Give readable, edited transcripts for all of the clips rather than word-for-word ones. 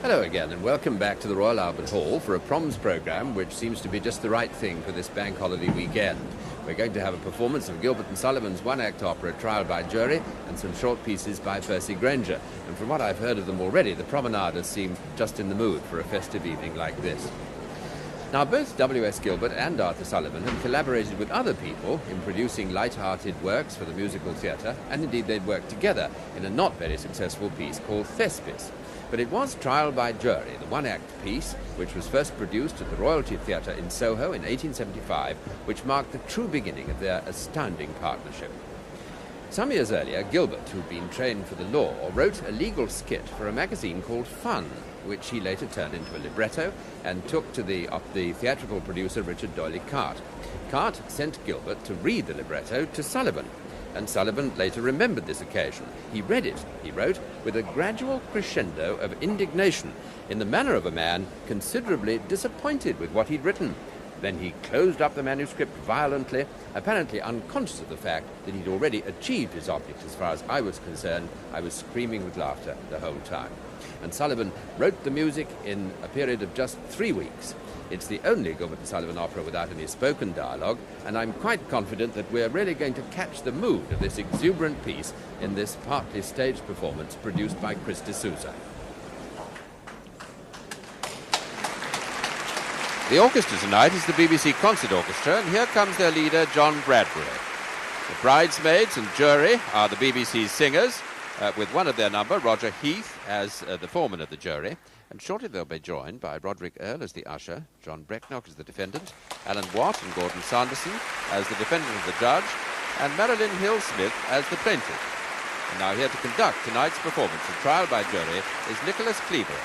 Hello again, and welcome back to the Royal Albert Hall for a proms programme which seems to be just the right thing for this bank holiday weekend. We're going to have a performance of Gilbert and Sullivan's one-act opera Trial by Jury and some short pieces by Percy Granger. And from what I've heard of them already, the promenaders seem just in the mood for a festive evening like this. Now, both W.S. Gilbert and Arthur Sullivan have collaborated with other people in producing light-hearted works for the musical theatre, and indeed they'd worked together in a not very successful piece called Thespis. But it was Trial by Jury, the one-act piece, which was first produced at the Royalty Theatre in Soho in 1875, which marked the true beginning of their astounding partnership. Some years earlier, Gilbert, who'd been trained for the law, wrote a legal skit for a magazine called Fun, which he later turned into a libretto and took to the theatrical producer Richard D'Oyly Carte. Carte sent Gilbert to read the libretto to Sullivan, and Sullivan later remembered this occasion. He read it, he wrote, with a gradual crescendo of indignation, in the manner of a man considerably disappointed with what he'd written. Then he closed up the manuscript violently, apparently unconscious of the fact that he'd already achieved his object. As far as I was concerned, I was screaming with laughter the whole time. And Sullivan wrote the music in a period of just 3 weeks. It's the only Gilbert and Sullivan opera without any spoken dialogue, and I'm quite confident that we're really going to catch the mood of this exuberant piece in this partly staged performance produced by Chris D'Souza. The orchestra tonight is the BBC Concert Orchestra, and here comes their leader, John Bradbury. The bridesmaids and jury are the BBC's singers, with one of their number, Roger Heath, as the foreman of the jury. And shortly they'll be joined by Roderick Earle as the usher, John Brecknock as the defendant, Alan Watt and Gordon Sanderson as the defendant and the judge, and Marilyn Hill-Smith as the plaintiff. And now here to conduct tonight's performance of Trial by Jury is Nicholas Cleaver.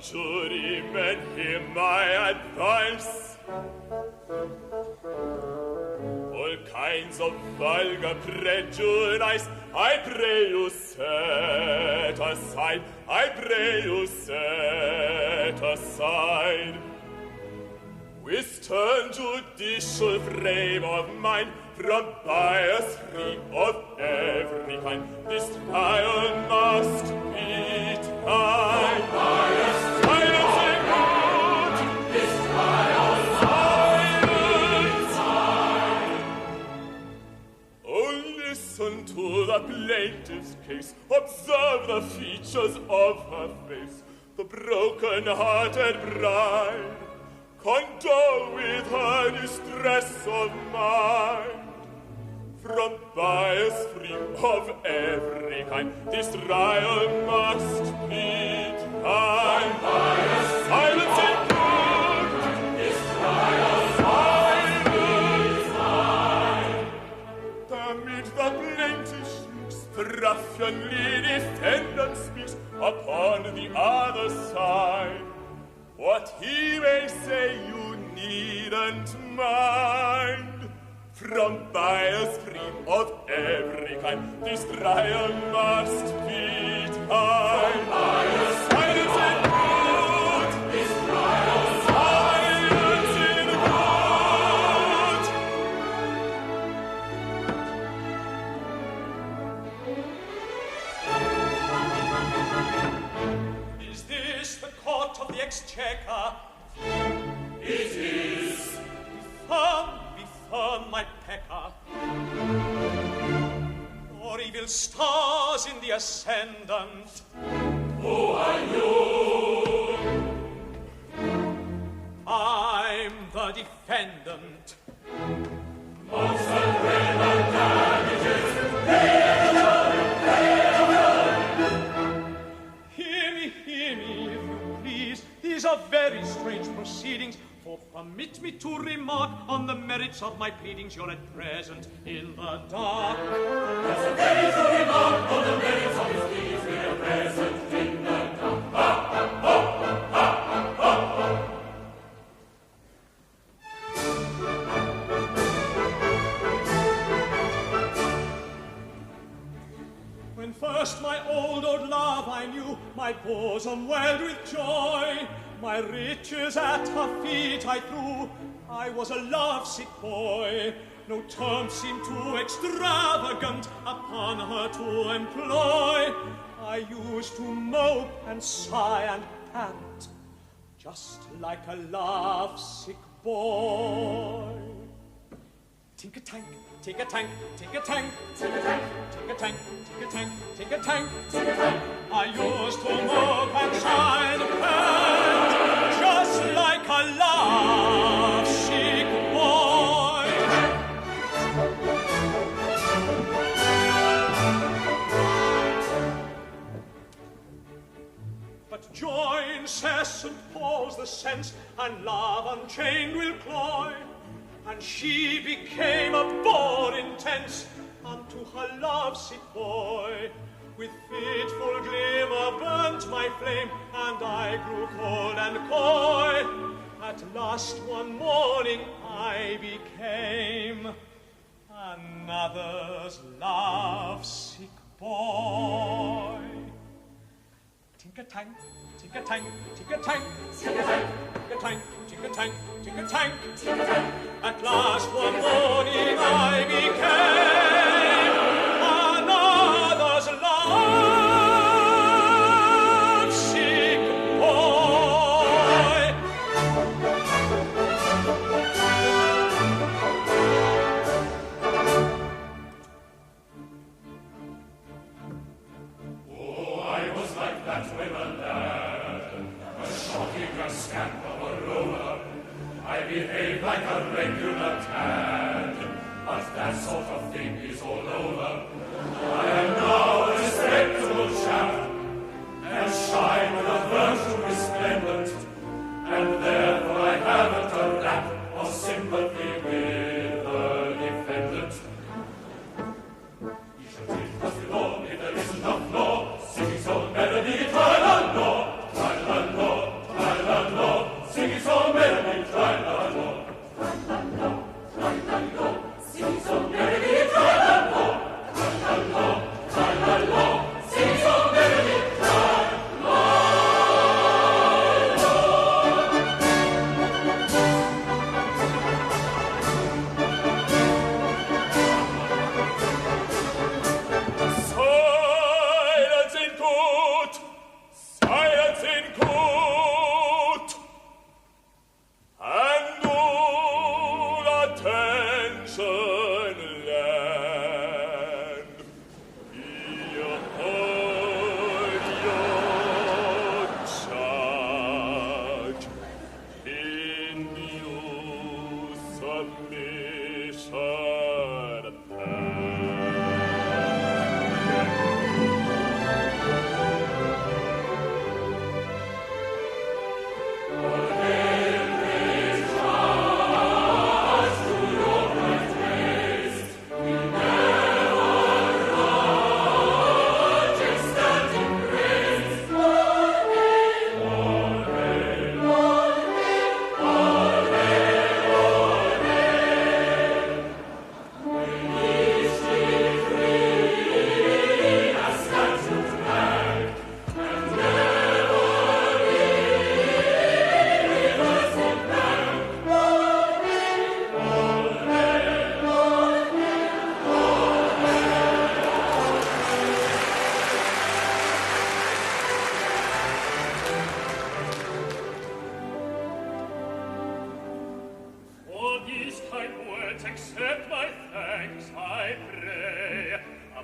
Jurymen, hear my advice. All kinds of vulgar prejudice I pray you set aside, I pray you set aside. With stern judicial frame of mind, from bias free of every kind, this trial must be tried. From bias silence and good, this trial silence. Oh, listen to the plaintiff's case, observe the features of her face, the broken-hearted bride. Condole with her distress of mind. From bias free of every kind, this trial must be tried. From bias silence and good, this trial silence. Amid the plaintiff shrieks, the ruffianly defendant speaks upon the other side. What he may say you needn't mind. From bias free of every crime. This trial must be time. Silence in good. This trial silence in good. Is this the court of the exchequer? It is. Be firm, my pecker. Or evil stars in the ascendant. Who are you? I'm the defendant. Hear me, if you please. These are very strange proceedings. For permit me to remark on the merits of my pleadings. You're at present in the dark. There's a way to remark on the merits of his pleadings. We're at present in the dark. Ha, ha, ha, ha, ha, When first my old love I knew, my bosom welled with joy. My riches at her feet I threw. I was a lovesick boy. No term seemed too extravagant upon her to employ. I used to mope and sigh and pant, just like a lovesick boy. Tink-a-tank, tink-a-tank, tink-a-tank, tink-a-tank, tink-a-tank, tink-a-tank, tink-a-tank, tink-a-tank. I used to mope and sigh and pant, just like a lovesick boy. But joy incessant pulls the sense, and love unchained will cloy. And she became a bore intense unto her lovesick boy. With fitful glimmer burnt my flame, and I grew cold and coy. At last one morning I became another's lovesick boy. Tink-a-tank, tink-a-tank, tink-a-tank, tink-a-tank, tink-a-tank, tink-a-tank, tink-a-tank, tink-a-tank. At last one morning I became another's lovesick boy. Oh, I was like that when a lad, a shocking, a scamp of a rover. I behaved like a regular cad, but that sort of thing is all over. I am now a respectable chap, and shine with a virtue resplendent, and therefore I haven't a rap of sympathy with the defendant. He shall take us with all if there isn't a flaw, singing so melody, tra-la-la, tra-la-la, tra-la-la, singing so melody, tra-la-la. Sing so merrily, tra-la-la, tra-la-la.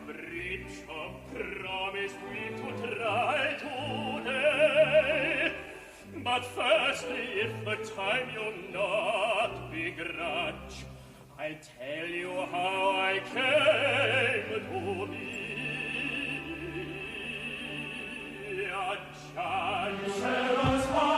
bridge of promise we to try today. But firstly, if the time you'll not begrudge, I'll tell you how I came to be a judge. Tell us how.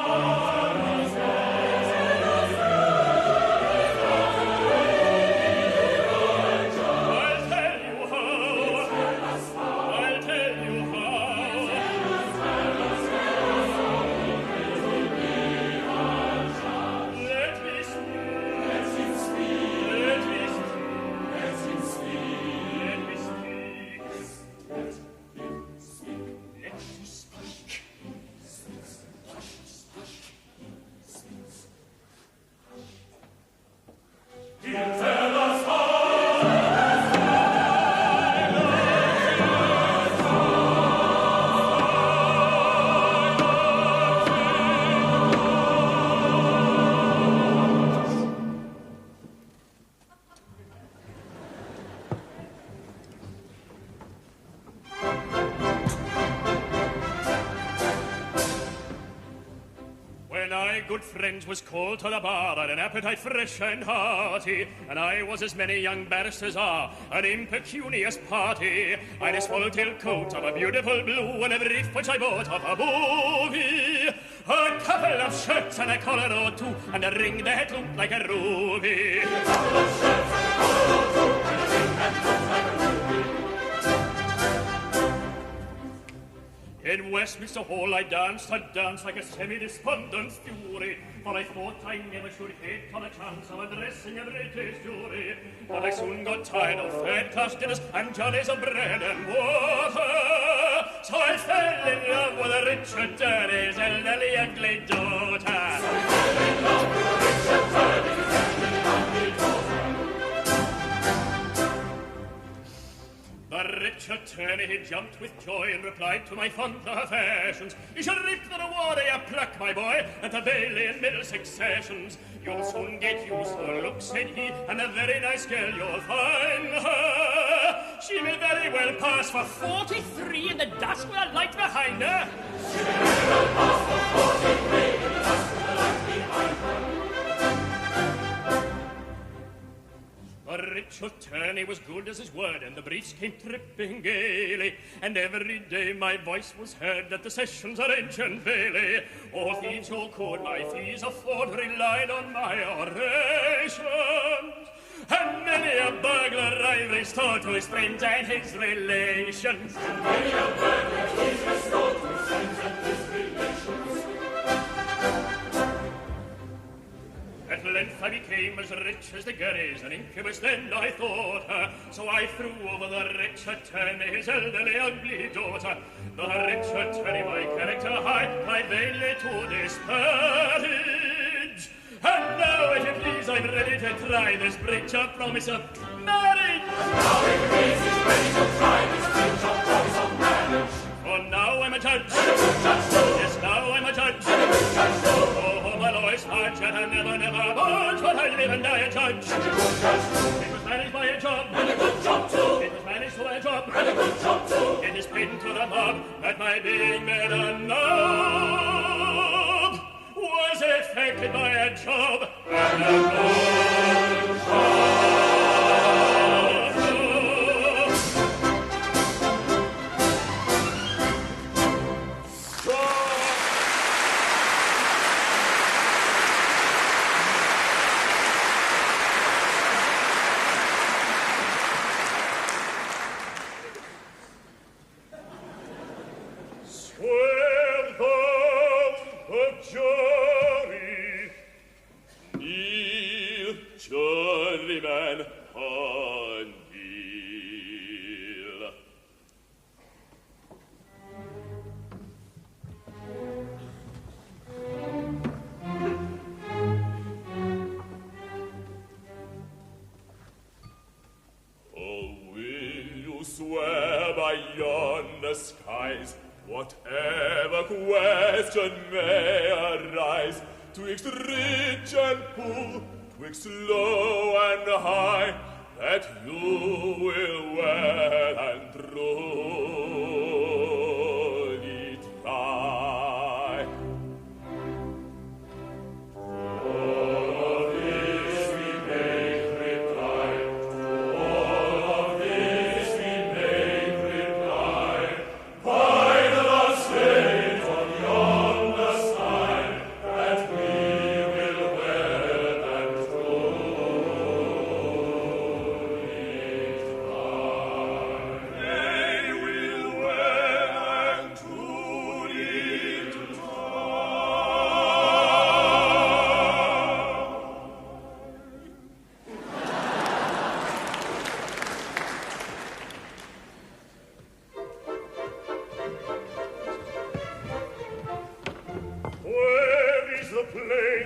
Good friends was called to the bar, and an appetite fresh and hearty, and I was, as many young barristers are, an impecunious party. I'd a swallow-tailed coat of a beautiful blue, and a brief which I bought of a movie, a couple of shirts and a collar or two, and a ring that looked like a ruby. A couple of shirts and a collar or two, and a ring that looked like a ruby. In Westminster Hall I danced a dance like a semi-despondent fury, for I thought I never should hit on a chance of addressing a British jury. But I soon got tired of third-class dinners and jollies of bread and water, so I fell in love with a Richard Derry's elderly ugly daughter. So I fell in love with a Richard Derry's elderly ugly daughter. The Richard Turney, he jumped with joy and replied to my fond affections. You shall reap the reward of your pluck, my boy, at the Bailey in Middlesex sessions. You'll soon get used to her looks, said he, and a very nice girl you'll find her. She may very well pass for 43 in the dust with a light behind her. She may very well pass for 43 in the dust with a light behind her. Richard Turney was good as his word, and the briefs came tripping gaily, and every day my voice was heard at the sessions at ancient Bailey. All thieves who could my fees afford relied on my orations, and many a burglar I've restored to his friends and his relations. And many a burglar he's restored to his friends and his relations. At length I became as rich as the Gurries, an incubus then I thought her, so I threw over the Richard Turney, his elderly ugly daughter. The Richard Turney, my character high, I vainly to disparage. And now, if you please, I'm ready to try this breach of promise of marriage. And now, if you please, he's ready to try this breach of promise of marriage. For now I'm a judge, and a good judge too. Yes, now I'm a judge, and a good judge too. Oh, my lawyer's hard, yet I never budge, but I'll live and die a judge. And a good judge too. It was managed by a job, and a good job too. It was managed by a job, and a good job too. It is pinned to the mob that my being made a knob was effected by a job, and a good job. Whatever question may arise, twixt rich and poor, twixt low and high, that you will well and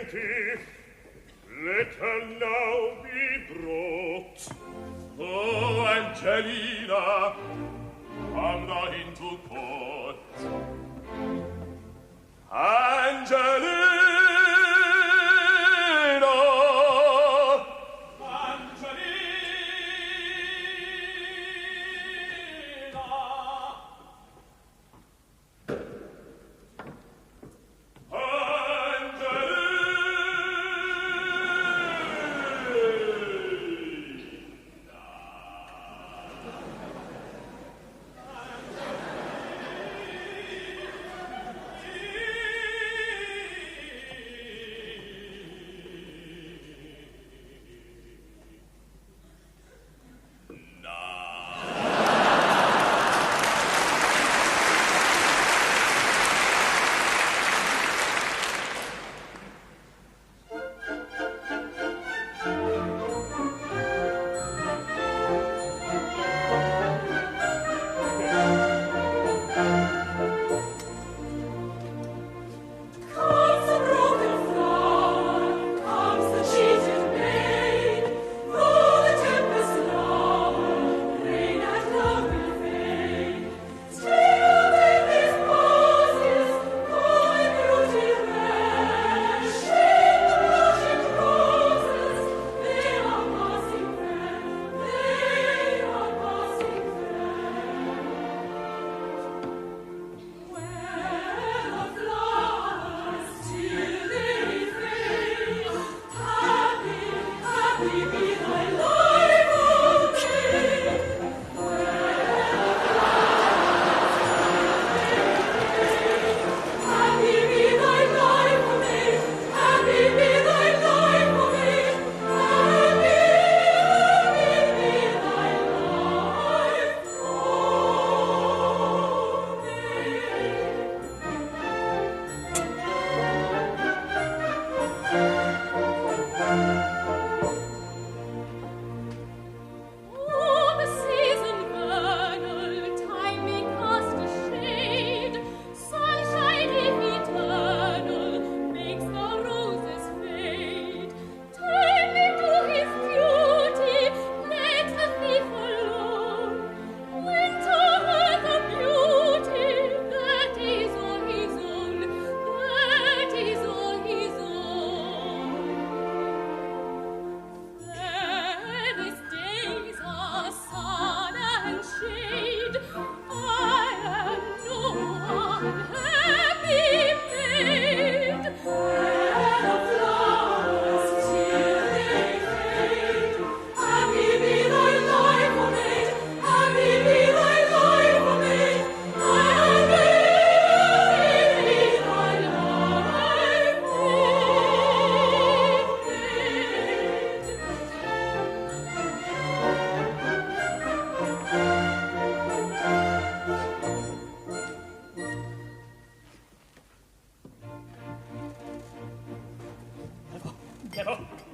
plenty, let her now be brought. Oh, Angelina, come thou into court. Angelina!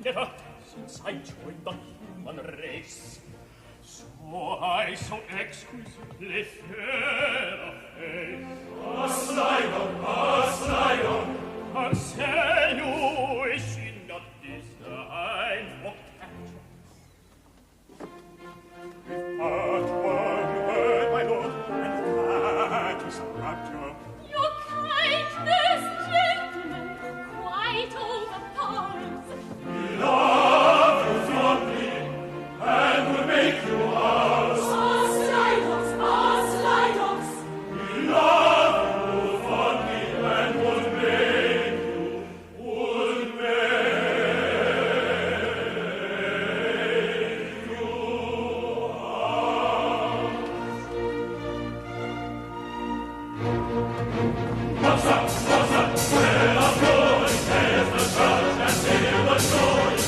Never, since I joined the human race, saw I so exquisitely fair a face. A Slidon, say you, is she not designed for capture? If but one word, my lord, and that is rapture. Your kindness, gentlemen, quite overpowers. Love you fondly, and will make you ours. Slidos. We love you fondly, and would make you, would make you ours. What's up, well of good, says the judge, and hear the story.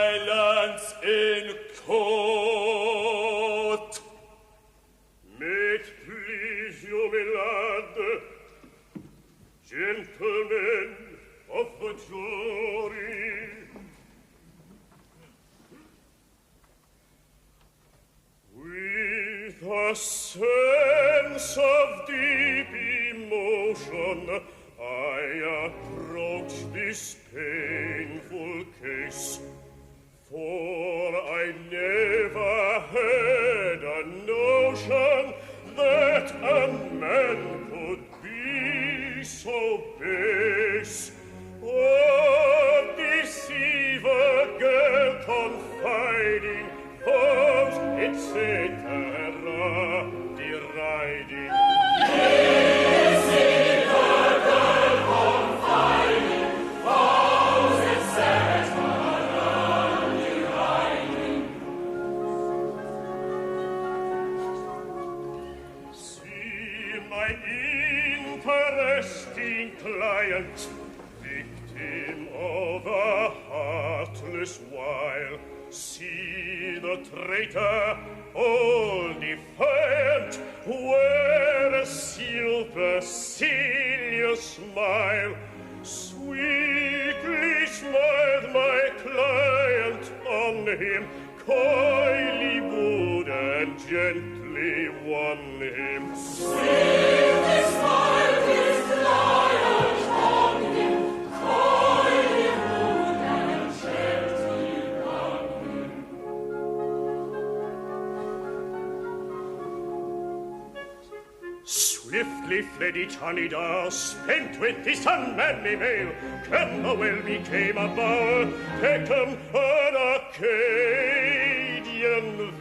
Silence in court. May it please you, my lad, gentlemen of the jury, with a sense of deep emotion, I approach this painful case, for I never had a notion that a man could be so base. Oh, deceive a girl confiding, foes, etc., deriding. Deceive a girl confiding, foes, etc., deriding. See my interesting client, victim of a heartless wile. See the traitor, all defiant, wear a supercilious smile. Sweetly smiled my client on him, coyly wooed and gently won him. Sweetly smiled his client on him, coyly wooed and gently won him. Swiftly fled each honeyed hour, spent with this unmanly male. Camberwell became a bower, Peckham an Arcadian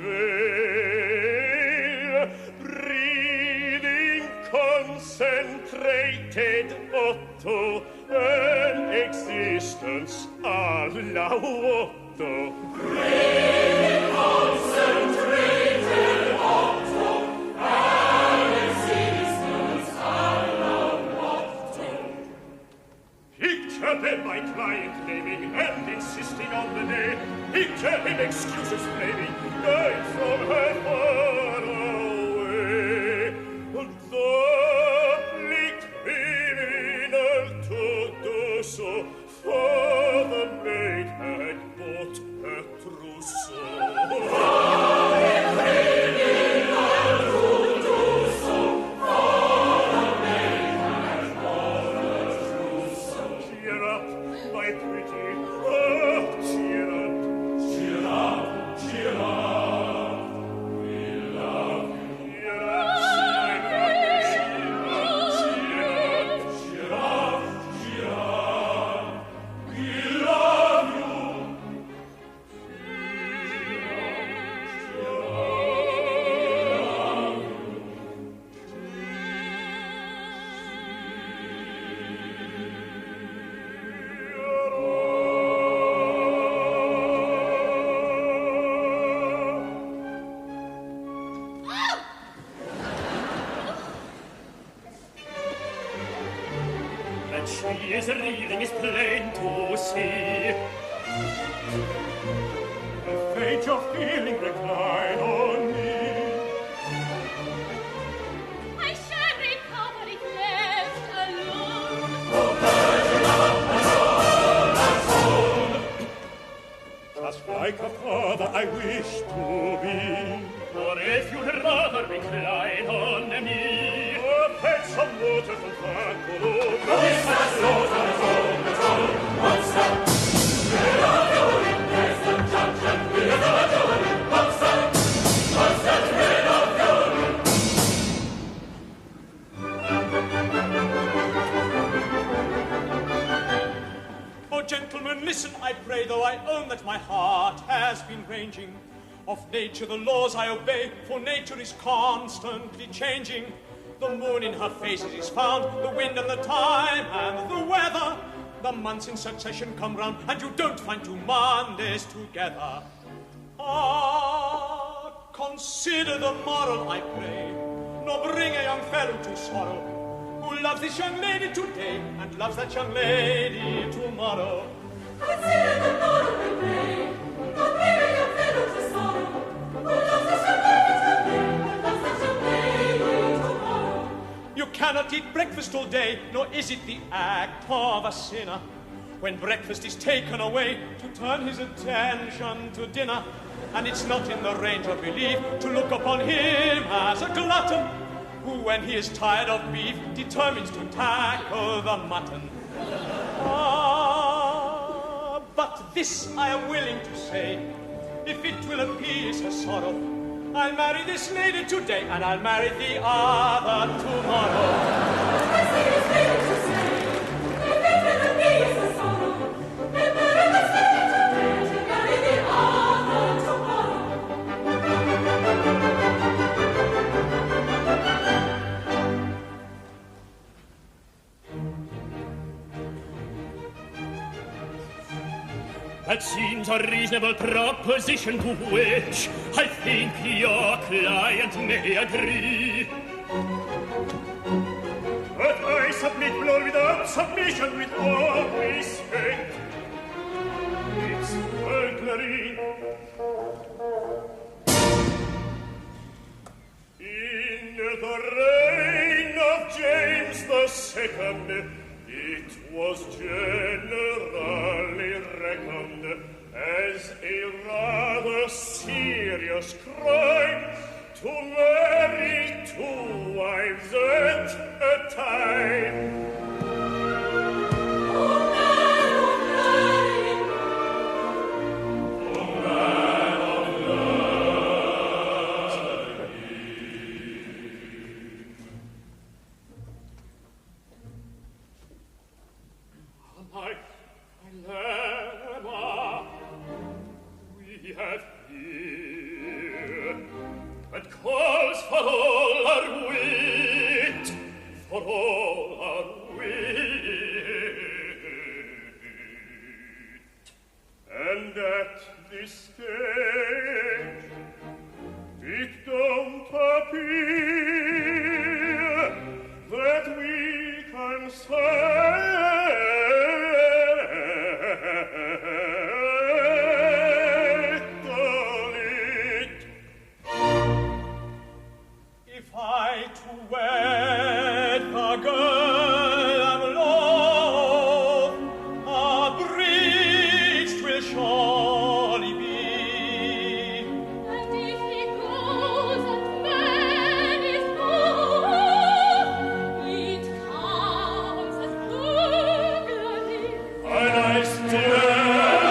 vale. Breathing concentrated Otto, an existence a la Otto. Breathing concentrated Otto, an existence a la Otto. Picture then my client naming and insisting on the day. Picture him excuses flaming, died from her far away. Doubly criminal to do so, for the maid had bought her trousseau. Doubly criminal to do so, for the maid had bought her trousseau. Cheer up, my pretty, oh, cheer up. Cheer up, cheer up. We love you. Cheer up, cheer up, cheer up, cheer up. We love you. That she is reeling is plain to see. The fate of feeling recline on me. I shall recover it left alone. Just like a father I wish to be. Or if you'd rather recline on me, or fetch some water from far below. What's that? What's that? We're all going, there's the judge, and we're all going. What's that? What's that? We're all going. Oh, gentlemen, listen, I pray, though I own that my heart has been ranging. Of nature the laws I obey, for nature is constantly changing. The moon in her phases is found, the wind and the time and the weather. The months in succession come round, and you don't find 2 Mondays together. Ah, consider the moral, I pray, nor bring a young fellow to sorrow, who loves this young lady today, and loves that young lady tomorrow. Consider the moral, I pray, nor bring a young fellow to sorrow, who loves this young lady today, and loves that young lady tomorrow. You cannot eat breakfast all day, nor is it the act of a sinner, when breakfast is taken away, to turn his attention to dinner. And it's not in the range of belief to look upon him as a glutton, who, when he is tired of beef, determines to tackle the mutton. But this I am willing to say, if it will appease her sorrow, I'll marry this lady today, and I'll marry the other tomorrow. This is willing to say, if it will appease her sorrow, I'll marry this lady today, and I'll marry the other tomorrow. That seems a reasonable proposition to which I think your client may agree. But I submit, Lord, without submission, with all respect. It's burglary. In the reign of James II, it was generally reckoned as a rather serious crime to marry two wives at a time. Oh man of My dilemma we have here, that calls for all our wit, for all our wit. And at this stage, it don't appear that we can settle it. If I to wed the girl I'm loth, abridged will surely be. And if he goes and marries both, it comes as burglary. And I still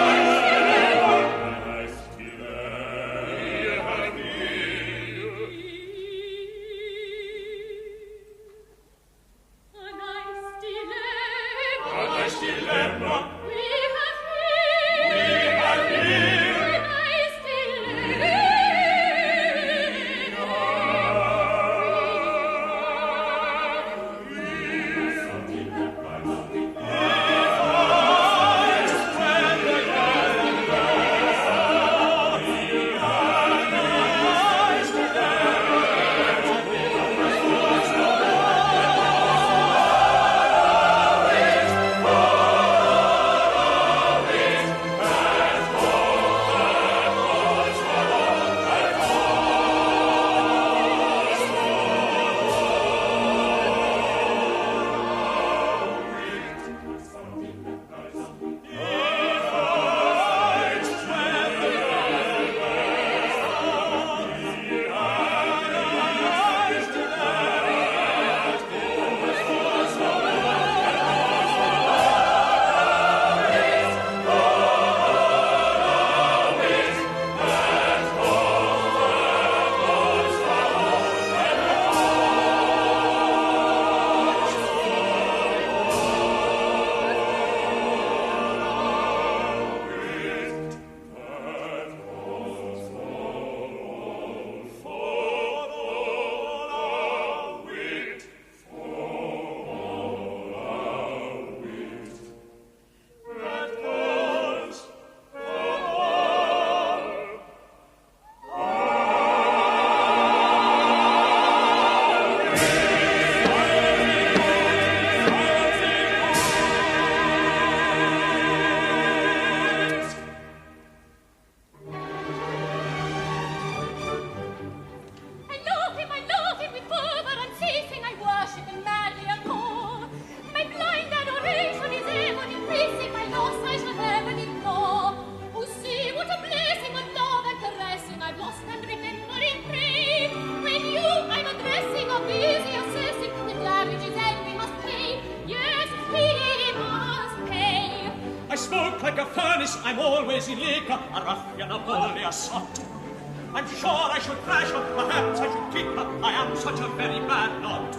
malice, I'm always in liquor, a ruffian, a bully, a sot. I'm sure I should thrash her, perhaps I should kick her, I am such a very bad lot.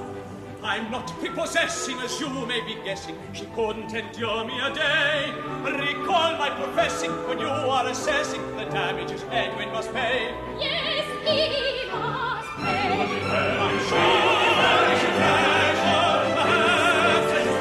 I'm not prepossessing, as you may be guessing, she couldn't endure me a day. Recall my professing, when you are assessing the damages Edwin must pay. Yes, he must pay. I'm sure I should thrash her, perhaps I should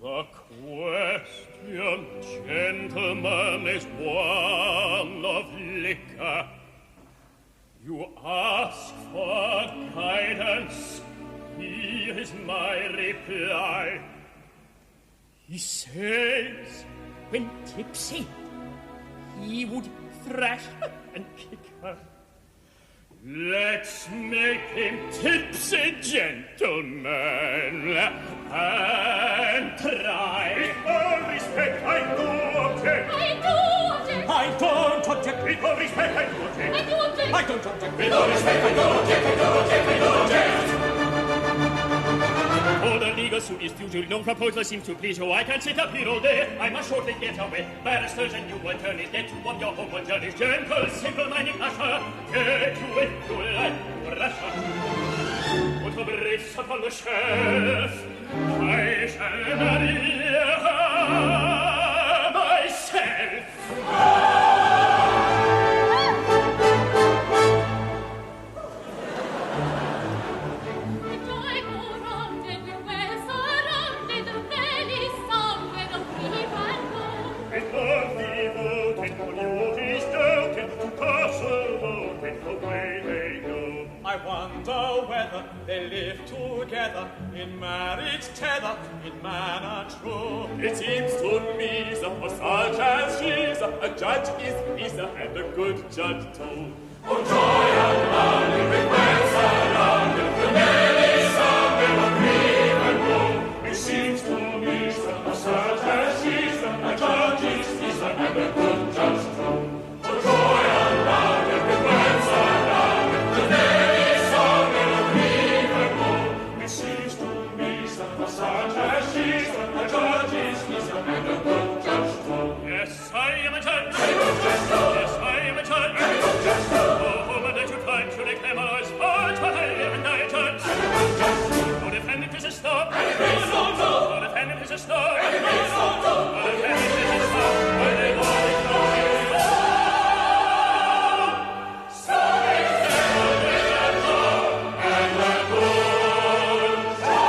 The question, gentlemen, is one of liquor. You ask for guidance. Here is my reply. He says, when tipsy, he would thrash her and kick her. Let's make him tipsy, gentlemen, and try. With all respect, I do object. I do object. I don't object. With all respect, I do object. I do object. I don't object. With all respect, I do object. I do object. I do object. All the legal suit is due to no proposal seems to please you. I can't sit up here all day. I must shortly get away. Barristers and you attorneys, get you on your homeward journeys. Gentle, simple-minded usher, get you if you like to Russia. Put the briefs upon the shelf. I shall marry her myself. I wonder whether they live together in marriage tether, in manner true. It seems to me that for such as she's a judge is peace and a good judge too. Oh, joy and love, with bells surrounded, the merry sound will grieve and woe. It seems to me that for such as she's a judge is peace and a good judge too. Oh, joy and love, with bells surrounded, the merry sound will grieve and woe. It seems to me that for such as she's a judge is peace and a good judge too. Yes, I am a judge. Yes, I am a judge. Oh, but that you find to the cameras, oh, but I am a judge. No defendant is a stop. No defendant is a stop. No defendant is a stop. When they want it, no, so they settle with a job and a good job.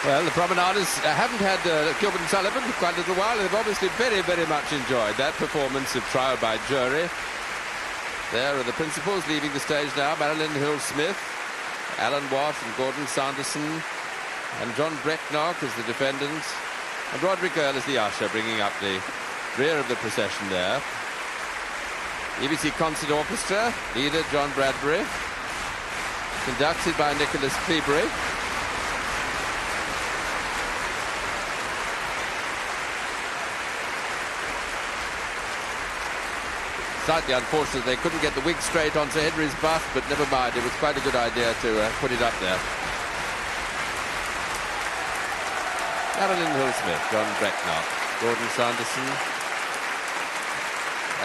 Well, the promenaders haven't had Gilbert and Sullivan for quite a little while. They've obviously very, very much enjoyed that performance of Trial by Jury. There are the principals leaving the stage now. Marilyn Hill-Smith, Alan Watt and Gordon Sanderson, and John Brecknock as the defendant, and Roderick Earle as the usher, bringing up the rear of the procession there. EBC Concert Orchestra, leader John Bradbury, conducted by Nicholas Cleabury. Slightly unfortunate they couldn't get the wig straight onto Henry's bust, but never mind, it was quite a good idea to put it up there. Marilyn Hill-Smith, John Brecknock, Gordon Sanderson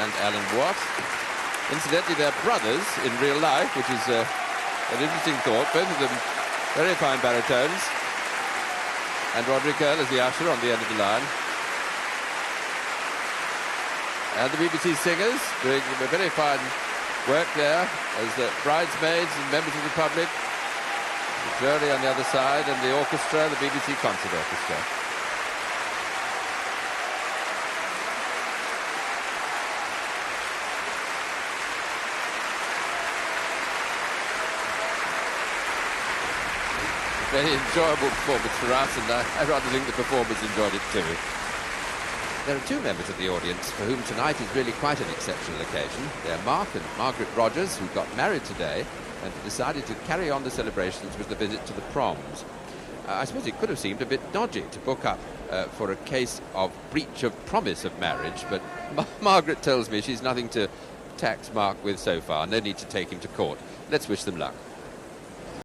and Alan Watt. Incidentally, they're brothers in real life, which is an interesting thought. Both of them very fine baritones. And Roderick Earle as the usher on the end of the line. And the BBC singers doing a very fine work there as the bridesmaids and members of the public. The jury on the other side and the orchestra, the BBC Concert Orchestra. Very enjoyable performance for us, and I rather think the performers enjoyed it too. There are two members of the audience for whom tonight is really quite an exceptional occasion. They're Mark and Margaret Rogers, who got married today and decided to carry on the celebrations with the visit to the proms. I suppose it could have seemed a bit dodgy to book up for a case of breach of promise of marriage, but Margaret tells me she's nothing to tax Mark with so far. No need to take him to court. Let's wish them luck.